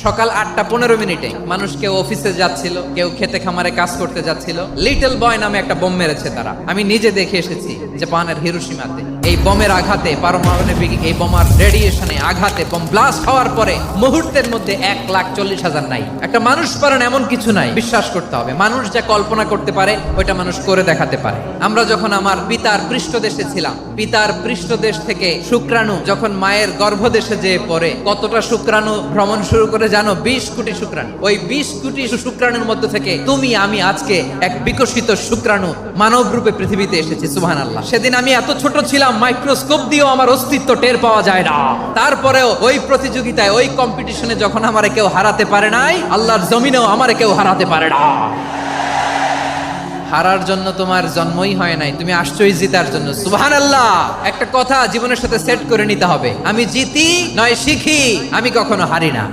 সকাল 8:15 মানুষ কেউ অফিসে যাচ্ছিল, কেউ খেতে খামারে কাজ করতে যাচ্ছিল। লিটল বয় নামে একটা বোম মেরেছে তারা। আমি নিজে দেখে এসেছি জাপানের হিরোশিমাতে। এই বোমের আঘাতে, পারমাণবিক এই বোমার রেডিয়েশনে আঘাতে, বোম ব্লাস্ট হওয়ার পরে মুহূর্তের মধ্যে 1,40,000 নাই। একটা মানুষ পারেন এমন কিছু নাই, বিশ্বাস করতে হবে। মানুষ যা কল্পনা করতে পারে ওইটা মানুষ করে দেখাতে পারে। আমরা যখন আমার পিতার পৃষ্ঠদেশে ছিলাম, পিতার পৃষ্ঠদেশ থেকে শুক্রাণু যখন মায়ের গর্ভদেশে যেয়ে পড়ে, কতটা শুক্রাণু ভ্রমণ শুরু করে জানো? 20 কোটি শুক্রাণু। ওই 20 কোটি শুক্রাণুর মধ্যে থেকে তুমি আমি আজকে এক বিকশিত শুক্রাণু মানব রূপে পৃথিবীতে এসেছি। সুবহানাল্লাহ। সেদিন আমি এত ছোট ছিলাম, মাইক্রোস্কোপ দিয়েও আমার অস্তিত্ব টের পাওয়া যায় না। তারপরেও ওই প্রতিযোগিতায়, ওই কম্পিটিশনে যখন আমারে কেউ হারাতে পারে নাই, আল্লাহর জমিনেও আমারে কেউ হারাতে পারে না। হারার জন্য তোমার জন্মই হয় নাই, তুমি আসছোই জিতার জন্য। সুবহানাল্লাহ। একটা কথা জীবনের সাথে সেট করে নিতে হবে, আমি জিতি নয় শিখি, আমি কখনো হারি না।